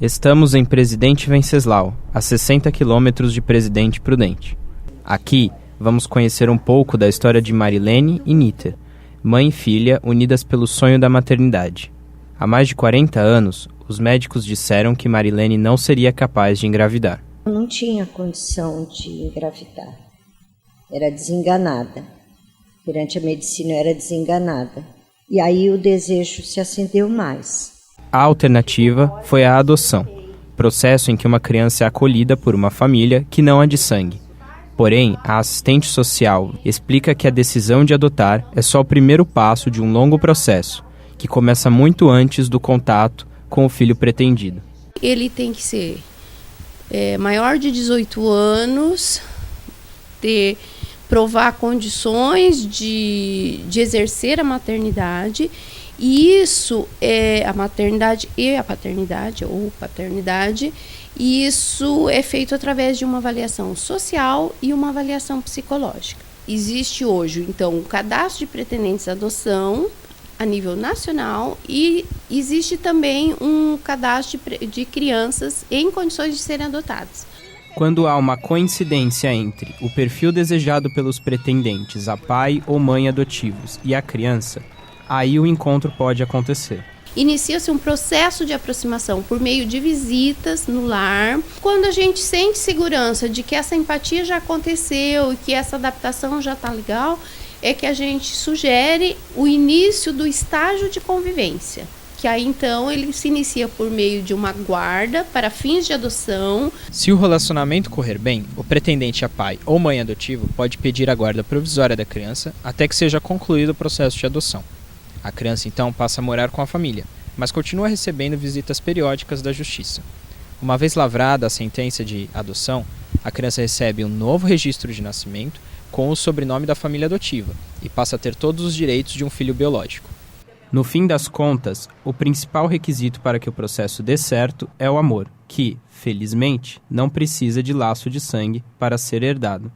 Estamos em Presidente Venceslau, a 60 quilômetros de Presidente Prudente. Aqui, vamos conhecer um pouco da história de Marilene e Niter, mãe e filha unidas pelo sonho da maternidade. Há mais de 40 anos, os médicos disseram que Marilene não seria capaz de engravidar. Eu não tinha condição de engravidar. Era desenganada. Perante a medicina, eu era desenganada. E aí o desejo se acendeu mais. A alternativa foi a adoção, processo em que uma criança é acolhida por uma família que não é de sangue. Porém, a assistente social explica que a decisão de adotar é só o primeiro passo de um longo processo, que começa muito antes do contato com o filho pretendido. Ele tem que ser maior de 18 anos, provar condições de exercer a maternidade. E isso é a maternidade e a paternidade, ou paternidade, e isso é feito através de uma avaliação social e uma avaliação psicológica. Existe hoje, então, um cadastro de pretendentes à adoção a nível nacional e existe também um cadastro de crianças em condições de serem adotadas. Quando há uma coincidência entre o perfil desejado pelos pretendentes a pai ou mãe adotivos e a criança, aí o encontro pode acontecer. Inicia-se um processo de aproximação por meio de visitas no lar. Quando a gente sente segurança de que essa empatia já aconteceu e que essa adaptação já está legal, é que a gente sugere o início do estágio de convivência. Que aí então ele se inicia por meio de uma guarda para fins de adoção. Se o relacionamento correr bem, o pretendente a pai ou mãe adotivo pode pedir a guarda provisória da criança até que seja concluído o processo de adoção. A criança então passa a morar com a família, mas continua recebendo visitas periódicas da justiça. Uma vez lavrada a sentença de adoção, a criança recebe um novo registro de nascimento com o sobrenome da família adotiva e passa a ter todos os direitos de um filho biológico. No fim das contas, o principal requisito para que o processo dê certo é o amor, que, felizmente, não precisa de laço de sangue para ser herdado.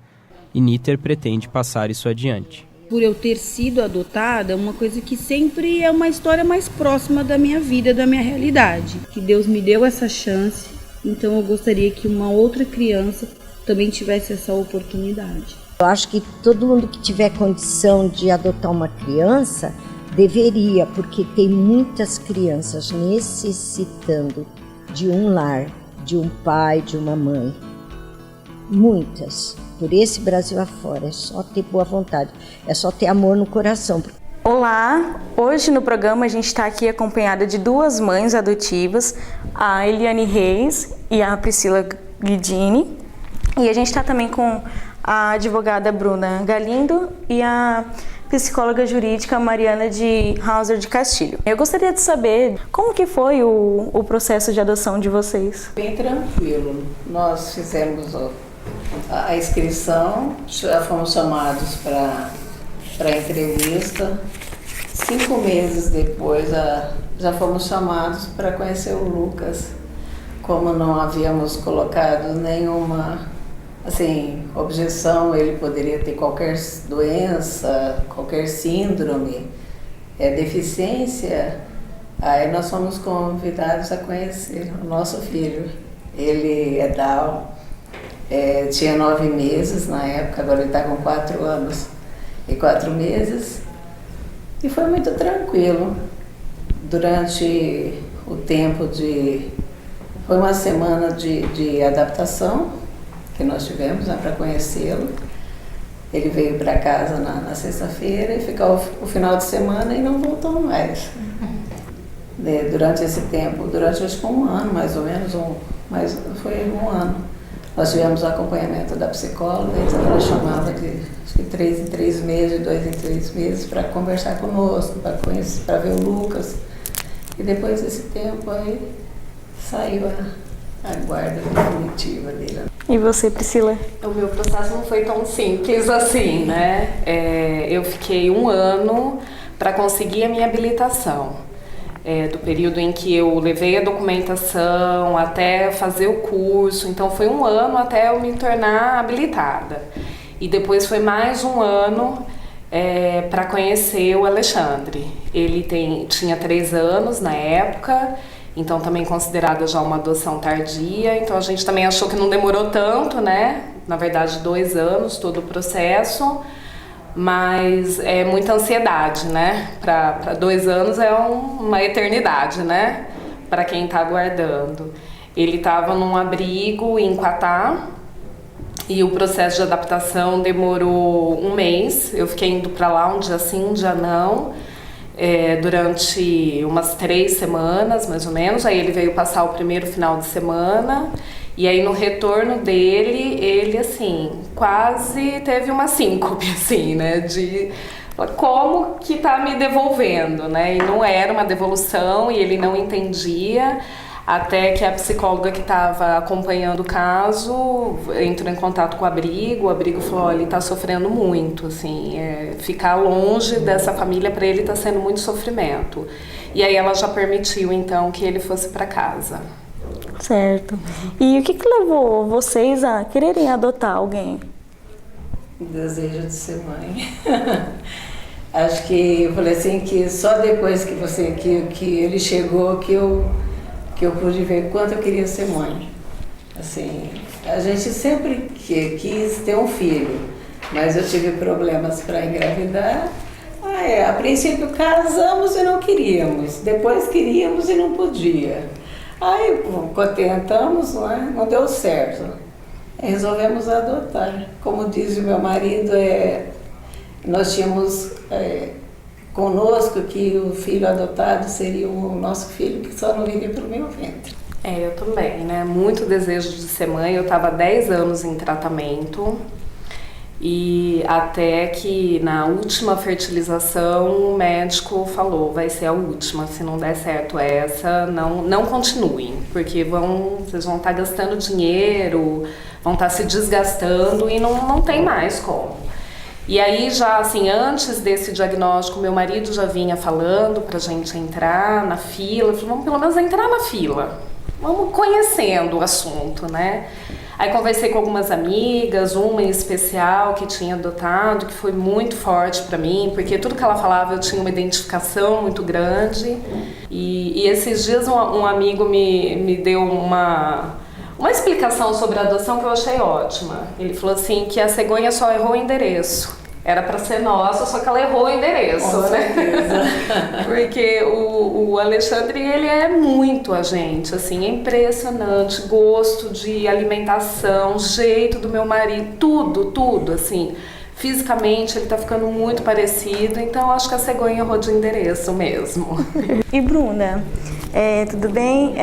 E Niter pretende passar isso adiante. Por eu ter sido adotada, uma coisa que sempre é uma história mais próxima da minha vida, da minha realidade. Que Deus me deu essa chance, então eu gostaria que uma outra criança também tivesse essa oportunidade. Eu acho que todo mundo que tiver condição de adotar uma criança deveria, porque tem muitas crianças necessitando de um lar, de um pai, de uma mãe. Muitas. Por esse Brasil afora, é só ter boa vontade, é só ter amor no coração. Olá, hoje no programa a gente está aqui acompanhada de duas mães adotivas, a Eliane Reis e a Priscila Guidini, e a gente está também com a advogada Bruna Galindo e a psicóloga jurídica Mariana de Hauser de Castilho. Eu gostaria de saber como que foi o processo de adoção de vocês. Bem tranquilo, nós fizemos a inscrição, já fomos chamados para a entrevista. 5 meses depois, já fomos chamados para conhecer o Lucas. Como não havíamos colocado nenhuma objeção, ele poderia ter qualquer doença, qualquer síndrome, deficiência, aí nós fomos convidados a conhecer o nosso filho. Ele é Down. Tinha 9 meses na época, agora ele está com 4 anos e 4 meses. E foi muito tranquilo. Durante o tempo foi uma semana de adaptação que nós tivemos para conhecê-lo. Ele veio para casa na sexta-feira e ficou o final de semana e não voltou mais. Durante esse tempo, acho que 1 ano mais ou menos, mas foi 1 ano. Nós tivemos o acompanhamento da psicóloga, então ela chamava de 3 em 3 meses, de 2 em 3 meses, para conversar conosco, para conhecer, para ver o Lucas. E depois desse tempo aí saiu a guarda definitiva dele. E você, Priscila? O meu processo não foi tão simples assim, né? Eu fiquei 1 ano para conseguir a minha habilitação. Do período em que eu levei a documentação até fazer o curso, então foi 1 ano até eu me tornar habilitada. E depois foi mais 1 ano para conhecer o Alexandre. Ele tinha 3 anos na época então também considerada já uma adoção tardia. Então a gente também achou que não demorou tanto, né? Na verdade, 2 anos todo o processo, mas é muita ansiedade, né? Para 2 anos é uma eternidade, né? Para quem está aguardando. Ele estava num abrigo em Quatá e o processo de adaptação demorou 1 mês. Eu fiquei indo para lá um dia sim, um dia não. Durante umas 3 semanas, mais ou menos. Aí ele veio passar o primeiro final de semana. E aí no retorno dele, ele assim, quase teve uma síncope, assim, né? De como que tá me devolvendo, né? E não era uma devolução e ele não entendia. Até que a psicóloga que estava acompanhando o caso entrou em contato com o abrigo falou, olha, ele está sofrendo muito, assim, ficar longe dessa família para ele está sendo muito sofrimento. E aí ela já permitiu, então, que ele fosse para casa. Certo. E o que levou vocês a quererem adotar alguém? O desejo de ser mãe. Acho que eu falei assim, que só depois que ele chegou que eu pude ver quanto eu queria ser mãe. Assim, a gente sempre quis ter um filho, mas eu tive problemas para engravidar. A princípio casamos e não queríamos, depois queríamos e não podia. Aí tentamos, não deu certo. Resolvemos adotar. Como diz o meu marido, nós tínhamos conosco que o filho adotado seria o nosso filho, que só não viria pelo meu ventre. Eu também, né? Muito desejo de ser mãe. Eu estava 10 anos em tratamento e até que na última fertilização o médico falou, vai ser a última, se não der certo essa, não continuem, porque vocês vão estar gastando dinheiro, vão estar se desgastando e não tem mais como. E aí já assim, antes desse diagnóstico, meu marido já vinha falando pra gente entrar na fila, falou, vamos pelo menos entrar na fila, vamos conhecendo o assunto, né? Aí conversei com algumas amigas, uma em especial que tinha adotado, que foi muito forte pra mim, porque tudo que ela falava eu tinha uma identificação muito grande. E esses dias um amigo me deu uma explicação sobre a adoção que eu achei ótima. Ele falou assim que a cegonha só errou o endereço. Era para ser nossa, só que ela errou o endereço, com certeza. Porque o Alexandre, ele é muito a gente, assim, é impressionante, gosto de alimentação, jeito do meu marido, tudo, assim. Fisicamente ele tá ficando muito parecido, então acho que a cegonha errou de endereço mesmo. E Bruna, tudo bem?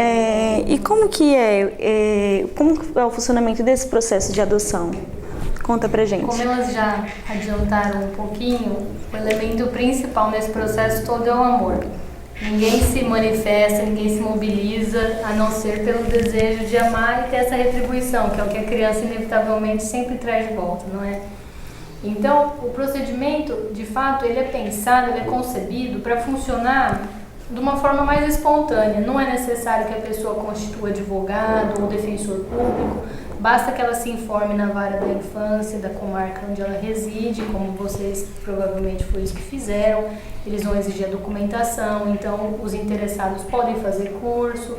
E como que como é o funcionamento desse processo de adoção? Conta pra gente. Como elas já adiantaram um pouquinho, o elemento principal nesse processo todo é o amor. Ninguém se manifesta, ninguém se mobiliza, a não ser pelo desejo de amar e ter essa retribuição, que é o que a criança inevitavelmente sempre traz de volta, não é? Então, o procedimento, de fato, ele é pensado, ele é concebido para funcionar de uma forma mais espontânea. Não é necessário que a pessoa constitua advogado ou defensor público, basta que ela se informe na vara da infância, da comarca onde ela reside, como vocês provavelmente foi isso que fizeram. Eles vão exigir a documentação, então os interessados podem fazer curso,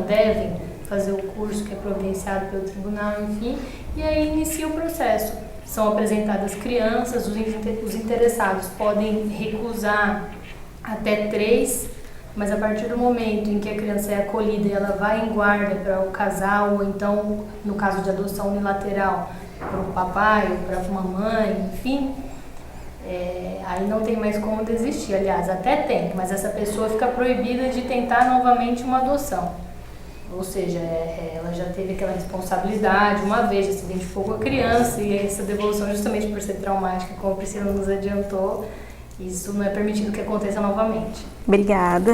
devem fazer o curso que é providenciado pelo tribunal, enfim, e aí inicia o processo. São apresentadas crianças, os interessados podem recusar até 3, mas a partir do momento em que a criança é acolhida e ela vai em guarda para o casal, ou então, no caso de adoção unilateral, para o papai ou para a mamãe, enfim, aí não tem mais como desistir. Aliás, até tem, mas essa pessoa fica proibida de tentar novamente uma adoção. Ou seja, ela já teve aquela responsabilidade, uma vez já se identificou com a criança, e essa devolução, justamente por ser traumática, como a Priscila nos adiantou, isso não é permitido que aconteça novamente. Obrigada.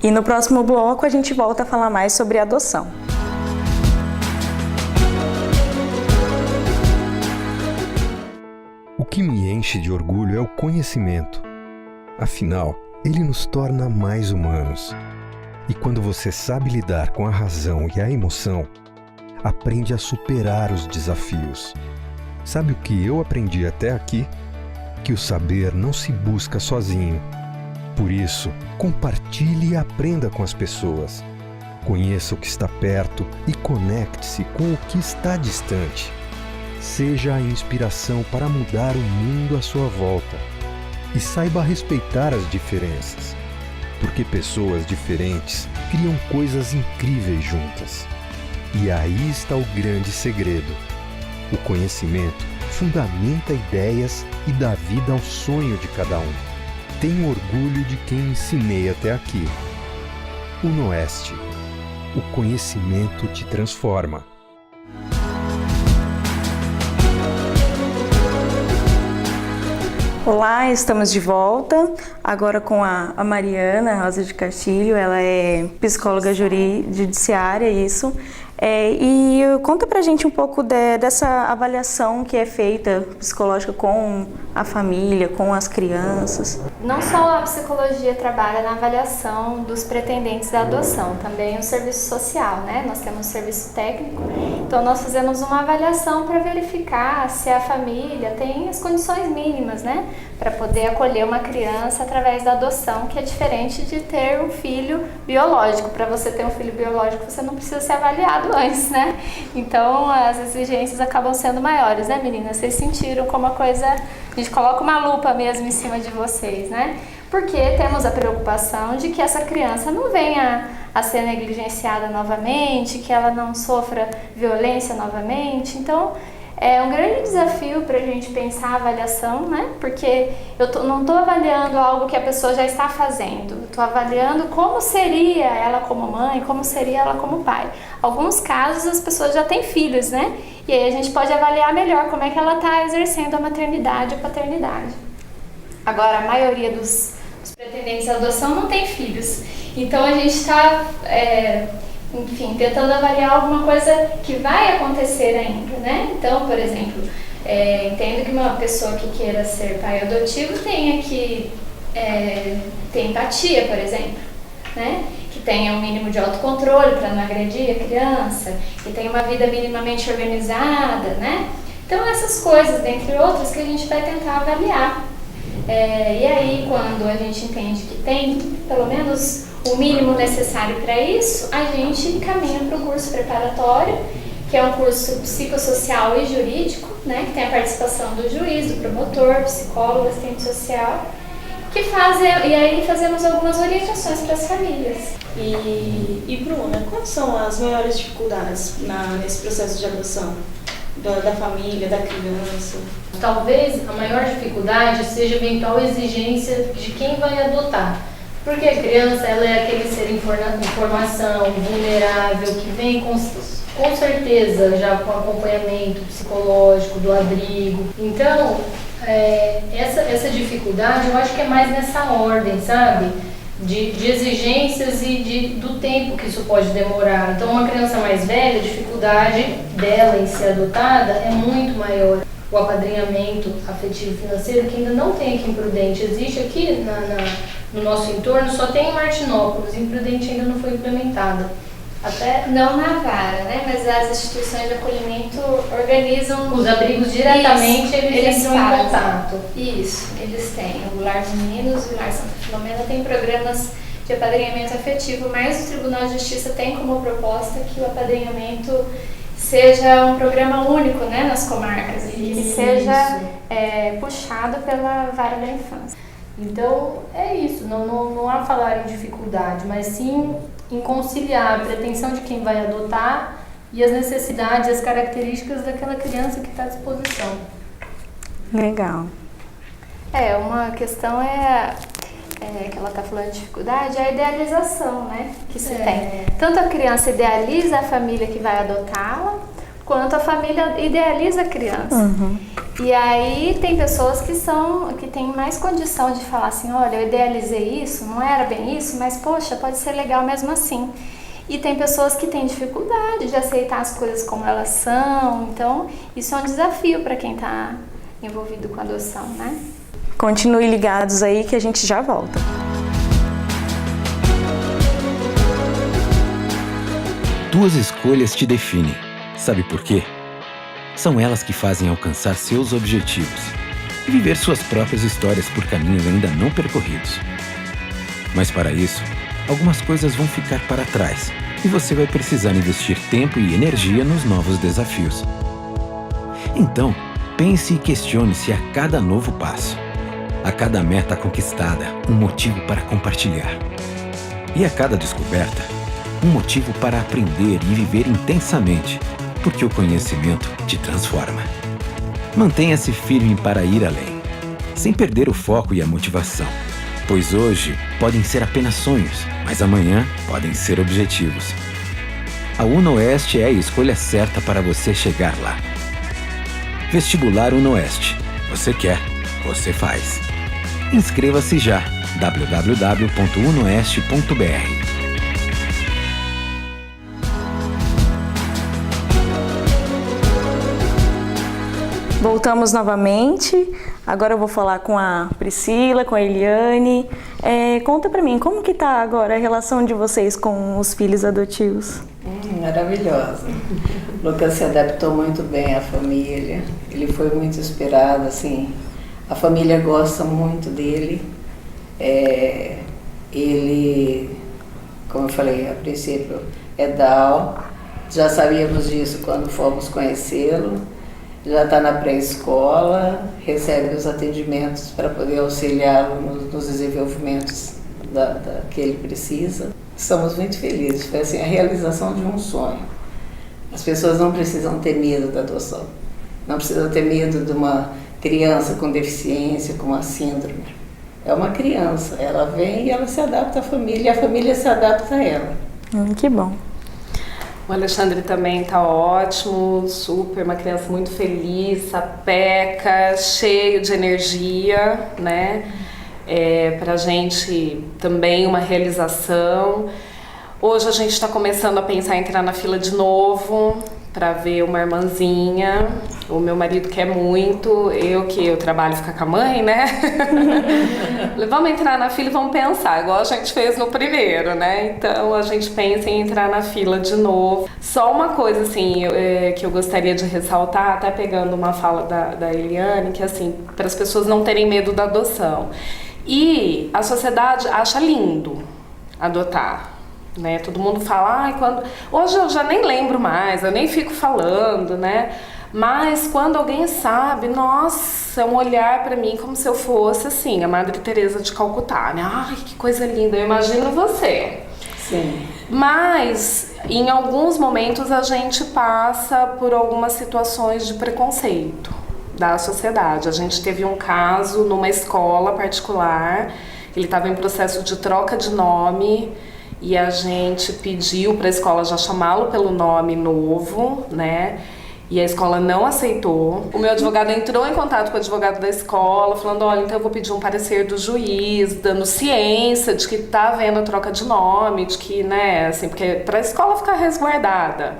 E no próximo bloco a gente volta a falar mais sobre adoção. O que me enche de orgulho é o conhecimento. Afinal, ele nos torna mais humanos. E quando você sabe lidar com a razão e a emoção, aprende a superar os desafios. Sabe o que eu aprendi até aqui? Que o saber não se busca sozinho. Por isso, compartilhe e aprenda com as pessoas. Conheça o que está perto e conecte-se com o que está distante. Seja a inspiração para mudar o mundo à sua volta. E saiba respeitar as diferenças, porque pessoas diferentes criam coisas incríveis juntas. E aí está o grande segredo. O conhecimento fundamenta ideias e dá vida ao sonho de cada um. Tenho orgulho de quem ensinei até aqui. UNOeste. O conhecimento te transforma. Olá, estamos de volta, agora com a Mariana Rosa de Castilho, ela é psicóloga judiciária, isso. E conta pra gente um pouco dessa avaliação que é feita psicológica com a família, com as crianças. Não só a psicologia trabalha na avaliação dos pretendentes da adoção, também o serviço social, né? Nós temos o serviço técnico, então nós fazemos uma avaliação para verificar se a família tem as condições mínimas, né? Para poder acolher uma criança através da adoção, que é diferente de ter um filho biológico. Para você ter um filho biológico, você não precisa ser avaliado antes, né? Então as exigências acabam sendo maiores, né, meninas? Vocês sentiram como a coisa... A gente coloca uma lupa mesmo em cima de vocês, né? Porque temos a preocupação de que essa criança não venha a ser negligenciada novamente, que ela não sofra violência novamente. Então, é um grande desafio para a gente pensar a avaliação, né? Porque eu não estou avaliando algo que a pessoa já está fazendo. Estou avaliando como seria ela como mãe, como seria ela como pai. Alguns casos as pessoas já têm filhos, né? E aí a gente pode avaliar melhor como é que ela está exercendo a maternidade e a paternidade. Agora, a maioria dos pretendentes à adoção não tem filhos. Então a gente está... enfim, tentando avaliar alguma coisa que vai acontecer ainda, né? Então, por exemplo, entendo que uma pessoa que queira ser pai adotivo tenha que ter empatia, por exemplo, né? Que tenha um mínimo de autocontrole para não agredir a criança, que tenha uma vida minimamente organizada, né? Então, essas coisas, dentre outras, que a gente vai tentar avaliar. E aí, quando a gente entende que tem, pelo menos... o mínimo necessário para isso, a gente encaminha para o curso preparatório, que é um curso psicossocial e jurídico, né, que tem a participação do juiz, do promotor, psicólogo, assistente social, e aí fazemos algumas orientações para as famílias. E Bruna, quais são as maiores dificuldades nesse processo de adoção da família, da criança? Talvez a maior dificuldade seja a eventual exigência de quem vai adotar. Porque a criança, ela é aquele ser em formação, vulnerável, que vem com certeza já com acompanhamento psicológico, do abrigo. Então, essa dificuldade eu acho que é mais nessa ordem, sabe? De exigências e do tempo que isso pode demorar. Então, uma criança mais velha, a dificuldade dela em ser adotada é muito maior. O apadrinhamento afetivo financeiro, que ainda não tem aqui em Prudente, existe aqui no nosso entorno, só tem em Martinópolis, em Prudente ainda não foi implementada. Até não na vara, né? Mas as instituições de acolhimento organizam... Os abrigos diretamente, isso, eles entram em contato. Isso, eles têm. O Lar dos Meninos, o Lar Santa Filomena tem programas de apadrinhamento afetivo, mas o Tribunal de Justiça tem como proposta que o apadrinhamento seja um programa único, né, nas comarcas, e que seja puxado pela vara da infância. Então, é isso, não há falar em dificuldade, mas sim em conciliar a pretensão de quem vai adotar e as necessidades, as características daquela criança que está à disposição. Legal. Uma questão que ela está falando de dificuldade, é a idealização, né, que se tem. Tanto a criança idealiza a família que vai adotá-la, quanto a família idealiza a criança. Uhum. E aí tem pessoas que têm mais condição de falar assim, olha, eu idealizei isso, não era bem isso, mas poxa, pode ser legal mesmo assim. E tem pessoas que têm dificuldade de aceitar as coisas como elas são, então isso é um desafio para quem está envolvido com a adoção, né? Continue ligados aí que a gente já volta. Tuas escolhas te definem. Sabe por quê? São elas que fazem alcançar seus objetivos e viver suas próprias histórias por caminhos ainda não percorridos. Mas para isso, algumas coisas vão ficar para trás e você vai precisar investir tempo e energia nos novos desafios. Então, pense e questione-se a cada novo passo, a cada meta conquistada, um motivo para compartilhar. E a cada descoberta, um motivo para aprender e viver intensamente, porque o conhecimento te transforma. Mantenha-se firme para ir além, sem perder o foco e a motivação, pois hoje podem ser apenas sonhos, mas amanhã podem ser objetivos. A UnoOeste é a escolha certa para você chegar lá. Vestibular UnoOeste. Você quer, você faz. Inscreva-se já. www.unoeste.br. Voltamos novamente. Agora eu vou falar com a Priscila, com a Eliane. Conta pra mim, como que tá agora a relação de vocês com os filhos adotivos? Maravilhosa. O Lucas se adaptou muito bem à família. Ele foi muito esperado, assim. A família gosta muito dele. Ele, como eu falei a princípio, é Down. Já sabíamos disso quando fomos conhecê-lo. Já está na pré-escola, recebe os atendimentos para poder auxiliá-lo nos desenvolvimentos que ele precisa. Estamos muito felizes, foi assim, a realização de um sonho. As pessoas não precisam ter medo da adoção, não precisam ter medo de uma criança com deficiência, com uma síndrome. É uma criança, ela vem e ela se adapta à família e a família se adapta a ela. Que bom. O Alexandre também está ótimo, super, uma criança muito feliz, sapeca, cheio de energia, né? Pra gente também uma realização. Hoje a gente está começando a pensar em entrar na fila de novo para ver uma irmãzinha. O meu marido quer muito, eu trabalho ficar com a mãe, né? Vamos entrar na fila e vamos pensar, igual a gente fez no primeiro, né? Então a gente pensa em entrar na fila de novo. Só uma coisa assim que eu gostaria de ressaltar, até pegando uma fala da Eliane, que assim, para as pessoas não terem medo da adoção. E a sociedade acha lindo adotar. Né? Todo mundo fala, hoje eu já nem lembro mais, eu nem fico falando, né? Mas quando alguém sabe, nossa, é um olhar pra mim como se eu fosse assim, a Madre Teresa de Calcutá, né? Ai, que coisa linda, eu imagino você. Sim. Mas em alguns momentos a gente passa por algumas situações de preconceito da sociedade. A gente teve um caso numa escola particular, ele estava em processo de troca de nome. E a gente pediu para a escola já chamá-lo pelo nome novo, né? E a escola não aceitou. O meu advogado entrou em contato com o advogado da escola, falando, olha, então eu vou pedir um parecer do juiz, dando ciência de que tá havendo troca de nome, de que, né, assim, porque para a escola ficar resguardada,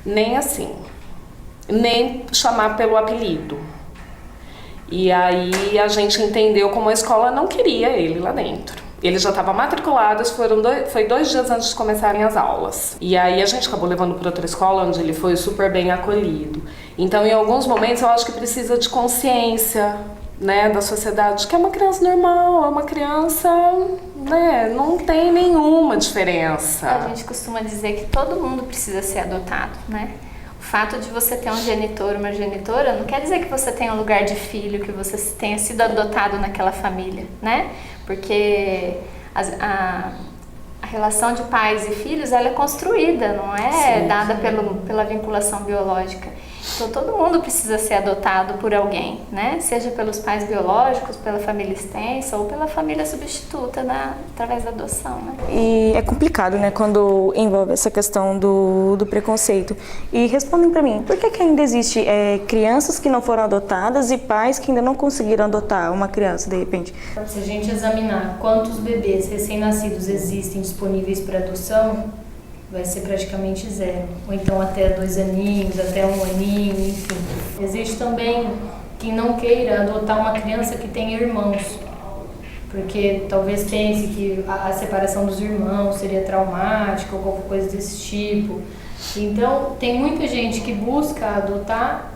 nem assim, nem chamar pelo apelido. E aí a gente entendeu como a escola não queria ele lá dentro. Ele já estava matriculado, foi 2 dias antes de começarem as aulas. E aí a gente acabou levando para outra escola, onde ele foi super bem acolhido. Então, em alguns momentos, eu acho que precisa de consciência, né, da sociedade, que é uma criança normal, é uma criança, né, não tem nenhuma diferença. A gente costuma dizer que todo mundo precisa ser adotado, né? O fato de você ter um genitor, uma genitora, não quer dizer que você tenha um lugar de filho, que você tenha sido adotado naquela família, né? Porque a relação de pais e filhos, ela é construída, não é dada pela vinculação biológica. Então todo mundo precisa ser adotado por alguém, né? Seja pelos pais biológicos, pela família extensa ou pela família substituta, através da adoção, né? E é complicado, né, quando envolve essa questão do preconceito. E respondem para mim, por que ainda existe crianças que não foram adotadas e pais que ainda não conseguiram adotar uma criança de repente? Se a gente examinar quantos bebês recém-nascidos existem disponíveis para adoção, vai ser praticamente 0. Ou então até 2 aninhos, até 1 aninho, enfim. Existe também quem não queira adotar uma criança que tenha irmãos, porque talvez pense que a separação dos irmãos seria traumática ou qualquer coisa desse tipo. Então, tem muita gente que busca adotar,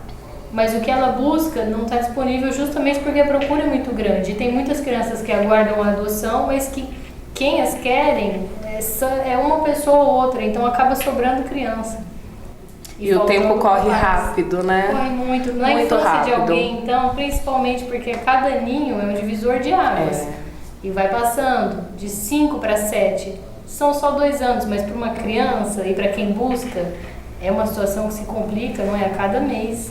mas o que ela busca não está disponível justamente porque a procura é muito grande. E tem muitas crianças que aguardam a adoção, mas que quem as querem é uma pessoa ou outra, então acaba sobrando criança. E o tempo corre rápido, né? Corre muito. Na infância de alguém, então, principalmente porque cada ninho é um divisor de águas. E vai passando de 5 para 7. São só 2 anos, mas para uma criança e para quem busca, é uma situação que se complica, não é? A cada mês.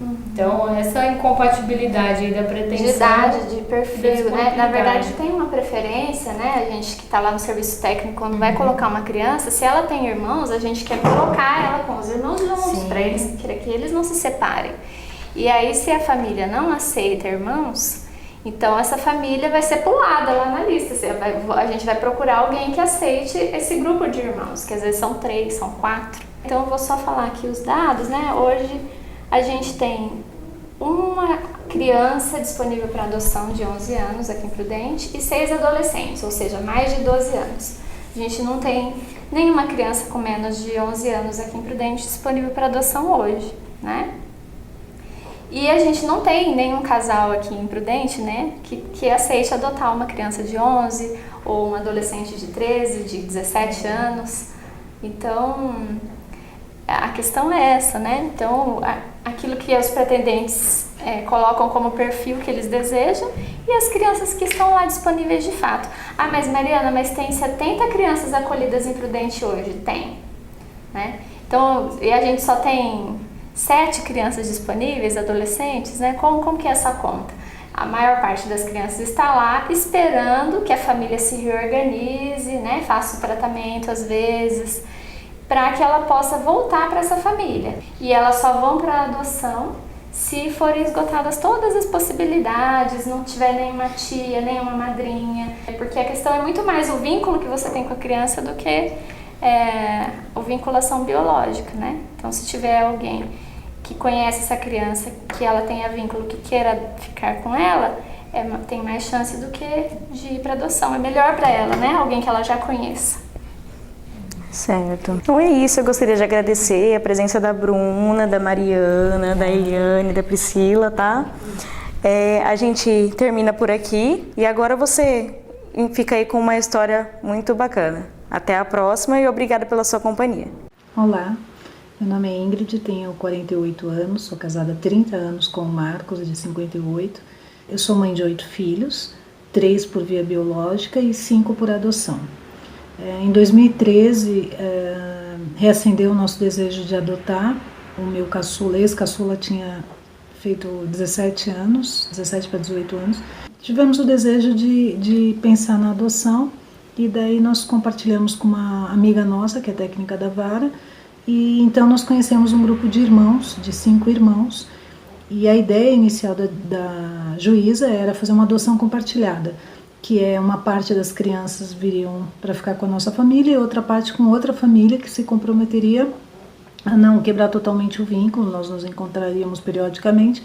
Então, essa incompatibilidade aí da pretensão... De idade, de perfil, né? Na verdade, tem uma preferência, né? A gente que está lá no serviço técnico, quando vai colocar uma criança, se ela tem irmãos, a gente quer colocar ela com os irmãos juntos, para que eles não se separem. E aí, se a família não aceita irmãos, então essa família vai ser pulada lá na lista. A gente vai procurar alguém que aceite esse grupo de irmãos, que às vezes são 3, são 4. Então, eu vou só falar aqui os dados, né? Hoje... a gente tem uma criança disponível para adoção de 11 anos aqui em Prudente e 6 adolescentes, ou seja, mais de 12 anos. A gente não tem nenhuma criança com menos de 11 anos aqui em Prudente disponível para adoção hoje, né? E a gente não tem nenhum casal aqui em Prudente, né, que aceite adotar uma criança de 11 ou um adolescente de 13, de 17 anos. Então... a questão é essa, né? Então, aquilo que os pretendentes colocam como perfil que eles desejam e as crianças que estão lá disponíveis de fato. Ah, mas Mariana, mas tem 70 crianças acolhidas em Prudente hoje? Tem, né? Então, e a gente só tem 7 crianças disponíveis, adolescentes, né? Como que é essa conta? A maior parte das crianças está lá esperando que a família se reorganize, né? Faça o tratamento às vezes... para que ela possa voltar para essa família. E elas só vão para a adoção se forem esgotadas todas as possibilidades, não tiver nenhuma tia, nenhuma madrinha. Porque a questão é muito mais o vínculo que você tem com a criança do que a vinculação biológica, né? Então, se tiver alguém que conhece essa criança, que ela tenha vínculo, que queira ficar com ela, tem mais chance do que de ir para adoção. É melhor para ela, né? Alguém que ela já conheça. Certo. Então é isso, eu gostaria de agradecer a presença da Bruna, da Mariana, da Eliane, da Priscila, tá? A gente termina por aqui e agora você fica aí com uma história muito bacana. Até a próxima e obrigada pela sua companhia. Olá, meu nome é Ingrid, tenho 48 anos, sou casada há 30 anos com o Marcos, de 58. Eu sou mãe de 8 filhos, 3 por via biológica e 5 por adoção. Em 2013, reacendeu o nosso desejo de adotar. O meu caçula, ex-caçula, tinha feito 17 para 18 anos. Tivemos o desejo de pensar na adoção e daí nós compartilhamos com uma amiga nossa, que é técnica da vara, e então nós conhecemos um grupo de irmãos, de 5 irmãos, e a ideia inicial da juíza era fazer uma adoção compartilhada, que é uma parte das crianças viriam para ficar com a nossa família e outra parte com outra família que se comprometeria a não quebrar totalmente o vínculo, nós nos encontraríamos periodicamente,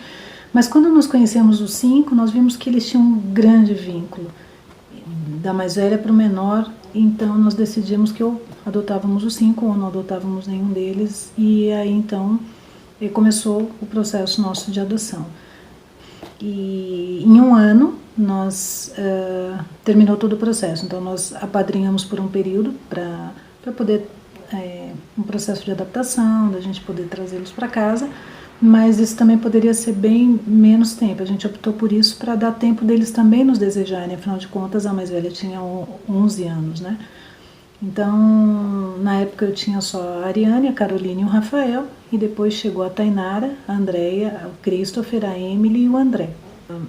mas quando nós conhecemos os 5, nós vimos que eles tinham um grande vínculo, da mais velha para o menor, então nós decidimos que ou adotávamos os 5 ou não adotávamos nenhum deles, e aí então começou o processo nosso de adoção. E em um ano nós terminou todo o processo, então nós apadrinhamos por um período para poder um processo de adaptação, da gente poder trazê-los para casa, mas isso também poderia ser bem menos tempo. A gente optou por isso para dar tempo deles também nos desejarem, afinal de contas a mais velha tinha 11 anos, né? Então, na época eu tinha só a Ariane, a Caroline e o Rafael, e depois chegou a Tainara, a Andréia, o Christopher, a Emily e o André.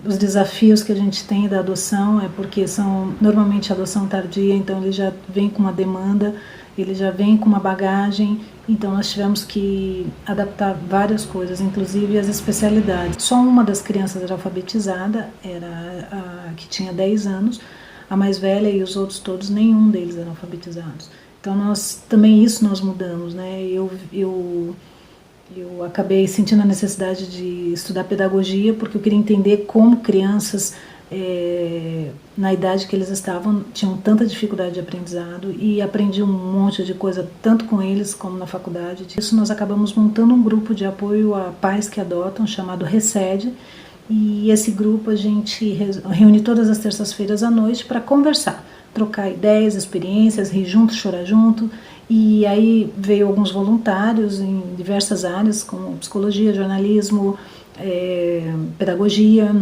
Os desafios que a gente tem da adoção é porque são normalmente adoção tardia, então ele já vem com uma demanda, ele já vem com uma bagagem, então nós tivemos que adaptar várias coisas, inclusive as especialidades. Só uma das crianças era alfabetizada, era a que tinha 10 anos, a mais velha, e os outros todos, nenhum deles eram alfabetizados. Então também isso nós mudamos, né? Eu acabei sentindo a necessidade de estudar pedagogia porque eu queria entender como crianças, na idade que eles estavam, tinham tanta dificuldade de aprendizado, e aprendi um monte de coisa, tanto com eles como na faculdade. Disso nós acabamos montando um grupo de apoio a pais que adotam, chamado Recede, e esse grupo a gente reúne todas as terças-feiras à noite para conversar. trocar ideias, experiências, rir junto, chorar junto. E aí veio alguns voluntários em diversas áreas, como psicologia, jornalismo, pedagogia,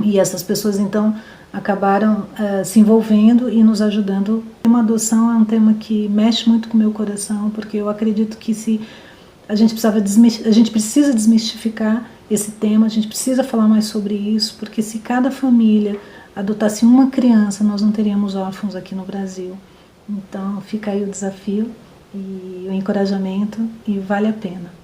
e essas pessoas então acabaram se envolvendo e nos ajudando. Uma adoção é um tema que mexe muito com o meu coração, porque eu acredito que a gente precisa desmistificar esse tema, a gente precisa falar mais sobre isso, porque se cada família adotasse uma criança, nós não teríamos órfãos aqui no Brasil. Então fica aí o desafio e o encorajamento, e vale a pena.